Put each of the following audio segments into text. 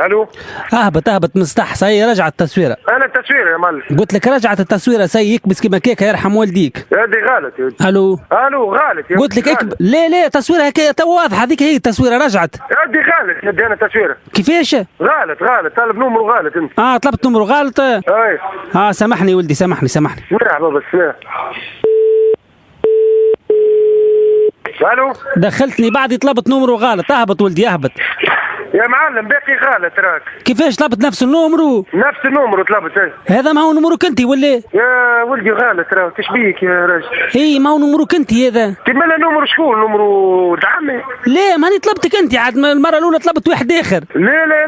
الو. اهبط مصطح سي رجعت التصويره. انا التصويره يا معلم. قلت لك رجعت التصويره سي يكبس كيما كيكه يرحم والديك. هذه غلط يا ولدي. الو غلط يا قلت لك ليه تصويره هكا تو واضحه هذيك هي التصويره رجعت. هذه غلط ندي انا تصويره. كيفاش؟ غلط طالب نمرو غلط انت. طلبت نمرو غلط. اي سامحني ولدي سامحني. سمع بابا سمع. الو. دخلتني بعد طلبت نمرو غلط. اهبط ولدي اهبط. يا معلم باقي غلط راك. كيفاش طلبت نفس النمرو؟ نفس النمرو طلبت. هذا ما هو نمروك انت ولا؟ يا ولدي غلط راك. ايش بيك يا راجل؟ اي ما هو نمروك انت هذا. كيما لا نمرو شكون؟ نمرو دعمي. ليه ماني طلبتك انت عاد المره الاولى طلبت واحد اخر. لا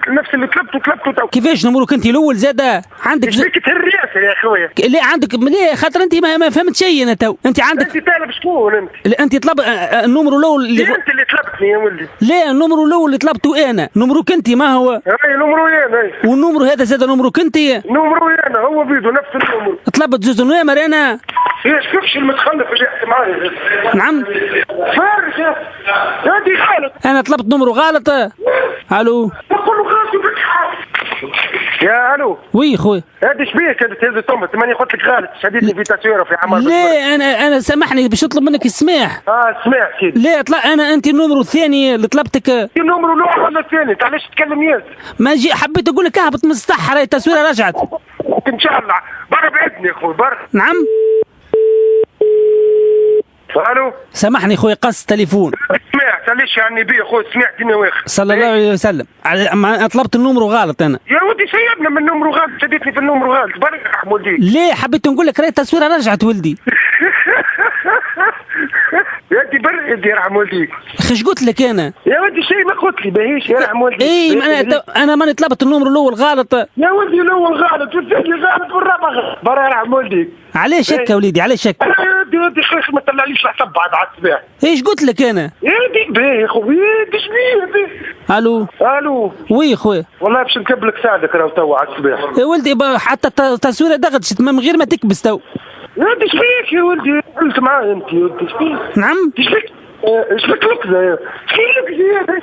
نفس اللي طلبته تو. كيفاش نمروك انت الاول زاده؟ عندك ايش بيك تهرياسه يا خويا؟ ليه عندك ليه خاطر انت ما فهمت شيء انا تو. انت عندك انت طالب شكون انت؟ انت طلب النمرو الاول انت اللي طلبتني يا ولدي. ليه النمرو الاول اللي طلبته انا نمروك انت ما هو. اي نمرو انا. والنمرو هذا زاد نمروك انت. نمرو انا هو بيدو نفس النمرو. طلبت زوز نمر انا. ايش فيكش المتخلف اللي يحكي معايا؟ نعم فارس هذه غلط. انا طلبت نمرو غلط. الو نقول له غلط. يا الو. وي خويا هذه شبيك هذه تهز الطمط ماني قلت لك غلط شديدني في تصويره في عمر. ليه انا سامحني باش نطلب منك السماح. سمعت سيدي. ليه انت النمرو الثاني اللي طلبتك. النمرو الاول ولا الثاني؟ انت علاش تتكلم ياس؟ ما جي حبيت اقول لك اهبط مصطح راهي التصويره رجعت. ان شاء الله برا بعدني يا خويا برا. نعم. الو. سامحني خويا قص التليفون. سمعت علاش يعني بيه خويا سمعتني واخر. صلى الله عليه وسلم. طلبت النمرو غلط انا. يا ودي سيبنا من النمرو غلط شديتني في النمرو غلط برا يرحم والديك. ليه حبيت نقول لك راهي التصويره رجعت ولدي. يا ودي برا يدي يرحم والديك. ايش قلت لك انا؟ يا ودي شيء ما قلت لي باهيش يرحم والديك. اي انا ماني طلبت النمرو الاول غلط. يا ولدي الاول غلط والثاني غلط والرابع غلط برا يرحم والديك. علاش هكا وليدي علاش هكا؟ يا ودي خير ما تطلعليش الحساب بعد على الصباح. ايش قلت لك انا؟ يا ودي باهي يا خويا ايش بيه. الو. وي خويا والله باش نكبلك ساعدك راهو توا على الصباح. يا ولدي حتى التصويره دغدشت من غير ما تكبس تو. يا ولدي ايش بيك يا ولدي؟ قلت معايا انت يا ولدي ايش بيك؟ نعم. ايش بيك؟ ايش بيك لكزه؟ ايش بيك لكزه؟